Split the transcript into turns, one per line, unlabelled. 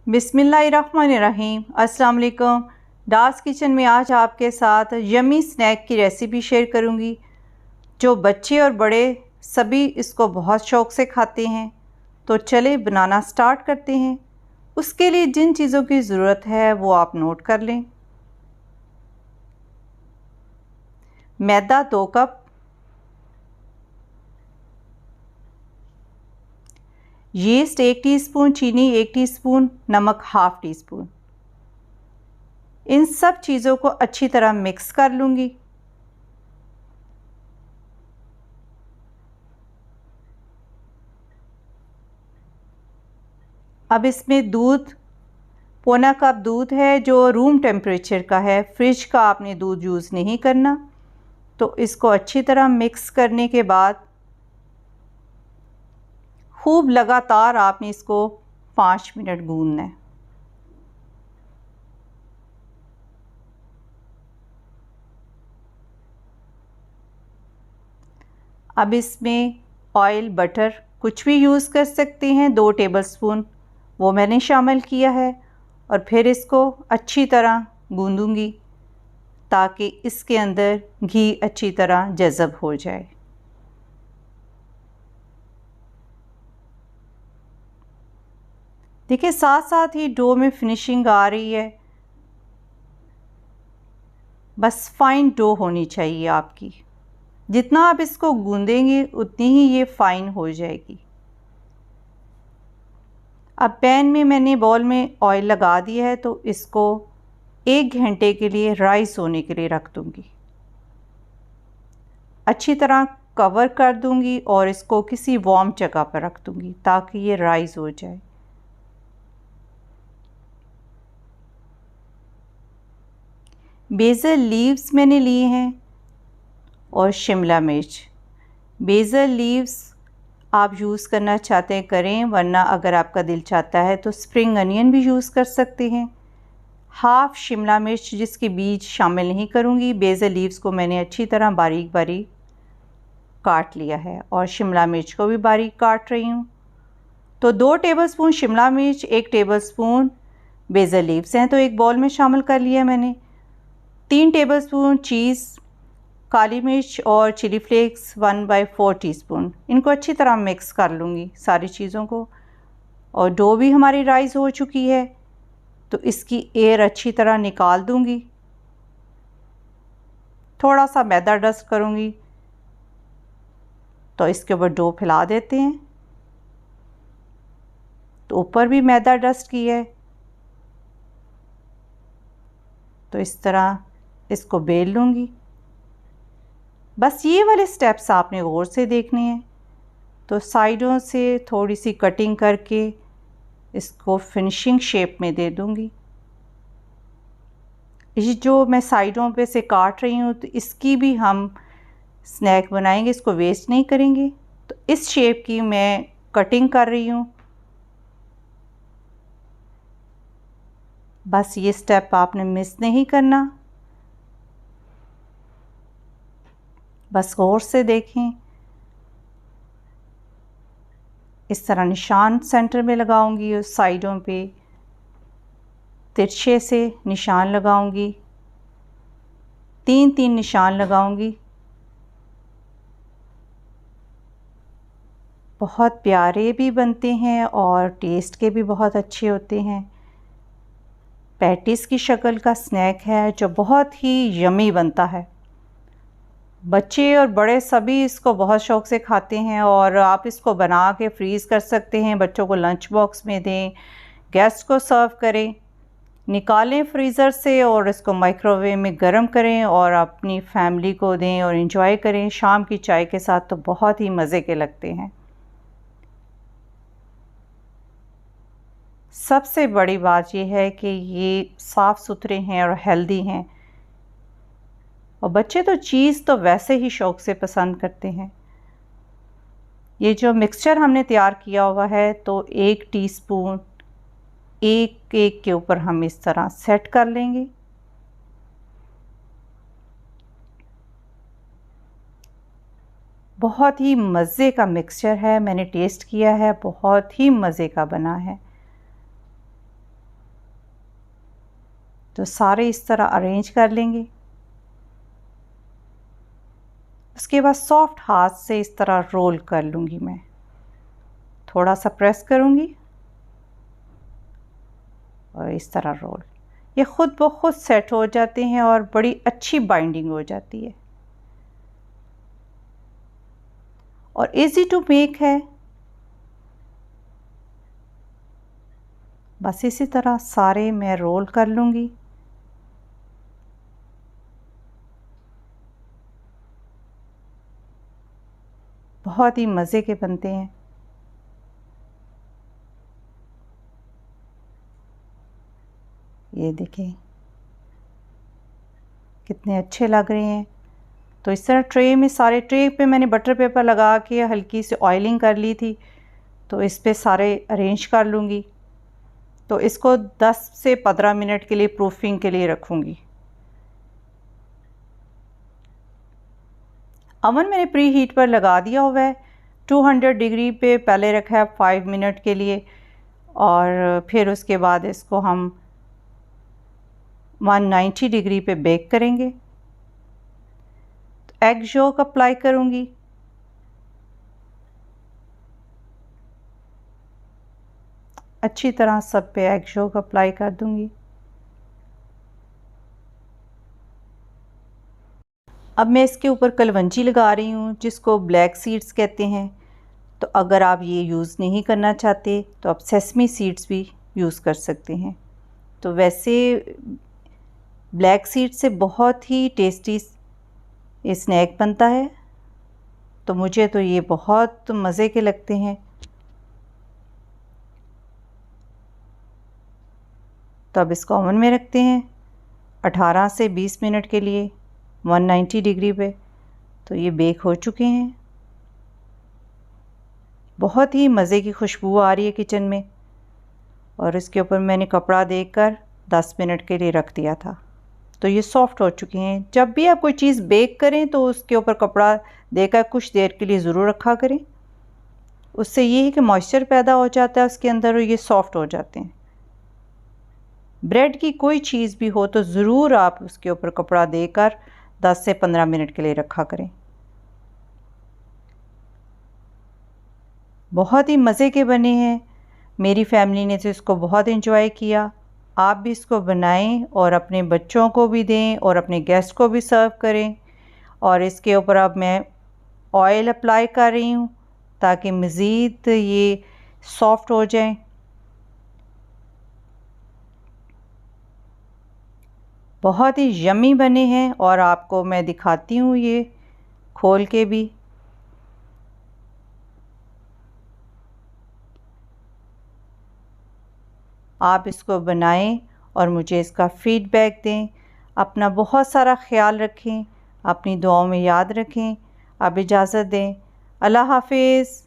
बिस्मिल्लाहिर्रहमानिर्रहीम। अस्सलाम वालेकुम। डार्स किचन में आज आपके साथ यमी स्नैक की रेसिपी शेयर करूंगी जो बच्चे और बड़े सभी इसको बहुत शौक़ से खाते हैं। तो चले बनाना स्टार्ट करते हैं। उसके लिए जिन चीज़ों की ज़रूरत है वो आप नोट कर लें। मैदा 2 कप, यीस्ट 1 टीस्पून, चीनी 1 टीस्पून, नमक हाफ़ टी स्पून। इन सब चीज़ों को अच्छी तरह मिक्स कर लूँगी। अब इसमें दूध, पौना कप दूध है जो रूम टेम्परेचर का है, फ्रिज का आपने दूध यूज़ नहीं करना। तो इसको अच्छी तरह मिक्स करने के बाद खूब लगातार आपने इसको 5 मिनट गूंदना है। अब इसमें ऑयल, बटर कुछ भी यूज़ कर सकते हैं, 2 टेबलस्पून वो मैंने शामिल किया है। और फिर इसको अच्छी तरह गूंदूंगी ताकि इसके अंदर घी अच्छी तरह जज़ब हो जाए। देखिए साथ साथ ही डो में फिनिशिंग आ रही है। बस फाइन डो होनी चाहिए आपकी। जितना आप इसको गूंदेंगे उतनी ही ये फाइन हो जाएगी। अब पैन में मैंने बॉल में ऑयल लगा दिया है तो इसको 1 घंटे के लिए राइस होने के लिए रख दूंगी। अच्छी तरह कवर कर दूंगी और इसको किसी वार्म जगह पर रख दूंगी ताकि ये राइस हो जाए। बेसल लीव्स मैंने लिए हैं और शिमला मिर्च। बेसल लीव्स आप यूज़ करना चाहते हैं करें, वरना अगर आपका दिल चाहता है तो स्प्रिंग अनियन भी यूज़ कर सकते हैं। हाफ़ शिमला मिर्च जिसके बीज शामिल नहीं करूँगी। बेसल लीव्स को मैंने अच्छी तरह बारीक बारीक काट लिया है और शिमला मिर्च को भी बारीक काट रही हूँ। तो 2 टेबलस्पून शिमला मिर्च, 1 टेबलस्पून बेसल लीव्स हैं तो एक बॉल में शामिल कर लिया मैंने। 3 टेबलस्पून चीज़, काली मिर्च और चिली फ्लेक्स 1/4 टीस्पून। इनको अच्छी तरह मिक्स कर लूँगी सारी चीज़ों को। और डो भी हमारी राइस हो चुकी है तो इसकी एयर अच्छी तरह निकाल दूँगी। थोड़ा सा मैदा डस्ट करूँगी तो इसके ऊपर डो फैला देते हैं। तो ऊपर भी मैदा डस्ट किया है तो इस तरह इसको बेल लूँगी। बस ये वाले स्टेप्स आपने गौर से देखने हैं। तो साइडों से थोड़ी सी कटिंग करके इसको फिनिशिंग शेप में दे दूँगी। ये जो मैं साइडों पे से काट रही हूँ तो इसकी भी हम स्नैक बनाएंगे, इसको वेस्ट नहीं करेंगे। तो इस शेप की मैं कटिंग कर रही हूँ। बस ये स्टेप आपने मिस नहीं करना। बस गौर से देखें। इस तरह निशान सेंटर में लगाऊंगी और साइडों पे तिरछे से निशान लगाऊंगी। 3-3 निशान लगाऊंगी। बहुत प्यारे भी बनते हैं और टेस्ट के भी बहुत अच्छे होते हैं। पैटीज़ की शक्ल का स्नैक है जो बहुत ही यमी बनता है। बच्चे और बड़े सभी इसको बहुत शौक़ से खाते हैं और आप इसको बना के फ्रीज़ कर सकते हैं, बच्चों को लंच बॉक्स में दें, गेस्ट को सर्व करें। निकालें फ्रीज़र से और इसको माइक्रोवेव में गर्म करें और अपनी फैमिली को दें और एंजॉय करें। शाम की चाय के साथ तो बहुत ही मज़े के लगते हैं। सबसे बड़ी बात यह है कि ये साफ़ सुथरे हैं और हेल्दी हैं और बच्चे तो चीज़ तो वैसे ही शौक़ से पसंद करते हैं। ये जो मिक्सचर हमने तैयार किया हुआ है तो 1 टीस्पून एक केक के ऊपर हम इस तरह सेट कर लेंगे। बहुत ही मज़े का मिक्सचर है, मैंने टेस्ट किया है, बहुत ही मज़े का बना है। तो सारे इस तरह अरेंज कर लेंगे। उसके बाद सॉफ्ट हाथ से इस तरह रोल कर लूँगी मैं, थोड़ा सा प्रेस करूँगी और इस तरह रोल। ये ख़ुद ब खुद सेट हो जाते हैं और बड़ी अच्छी बाइंडिंग हो जाती है और इजी टू मेक है। बस इसी तरह सारे मैं रोल कर लूँगी। बहुत ही मज़े के बनते हैं। ये देखें कितने अच्छे लग रहे हैं। तो इस तरह ट्रे में, सारे ट्रे पे मैंने बटर पेपर लगा के हल्की सी ऑयलिंग कर ली थी, तो इस पे सारे अरेंज कर लूँगी। तो इसको 10 से 15 मिनट के लिए प्रूफिंग के लिए रखूँगी। अवन मैंने प्री हीट पर लगा दिया हुआ है, 200 डिग्री पे पहले रखा है 5 मिनट के लिए और फिर उसके बाद इसको हम 190 डिग्री पे बेक करेंगे। तो एग यolk अप्लाई करूँगी। अच्छी तरह सब पे एग यolk अप्लाई कर दूँगी। अब मैं इसके ऊपर कलवंजी लगा रही हूँ, जिसको ब्लैक सीड्स कहते हैं। तो अगर आप ये यूज़ नहीं करना चाहते तो आप सेसमी सीड्स भी यूज़ कर सकते हैं। तो वैसे ब्लैक सीड से बहुत ही टेस्टी स्नैक बनता है, तो मुझे तो ये बहुत मज़े के लगते हैं। तो अब इसको ओवन में रखते हैं 18 से 20 मिनट के लिए 190 डिग्री पे। तो ये बेक हो चुके हैं। बहुत ही मज़े की खुशबू आ रही है किचन में और इसके ऊपर मैंने कपड़ा देकर 10 मिनट के लिए रख दिया था। तो ये सॉफ़्ट हो चुके हैं। जब भी आप कोई चीज़ बेक करें तो उसके ऊपर कपड़ा देकर कुछ देर के लिए ज़रूर रखा करें। उससे ये है कि मॉइस्चर पैदा हो जाता है उसके अंदर और ये सॉफ़्ट हो जाते हैं। ब्रेड की कोई चीज़ भी हो तो ज़रूर आप उसके ऊपर कपड़ा देकर 10 से 15 मिनट के लिए रखा करें। बहुत ही मज़े के बने हैं। मेरी फैमिली ने तो इसको बहुत एंजॉय किया। आप भी इसको बनाएं और अपने बच्चों को भी दें और अपने गेस्ट को भी सर्व करें। और इसके ऊपर अब मैं ऑयल अप्लाई कर रही हूँ ताकि मज़ीद ये सॉफ़्ट हो जाएं। बहुत ही यम्मी बने हैं और आपको मैं दिखाती हूँ ये खोल के भी। आप इसको बनाएं और मुझे इसका फ़ीडबैक दें। अपना बहुत सारा ख्याल रखें, अपनी दुआओं में याद रखें। अब इजाज़त दें। अल्लाह हाफ़िज़।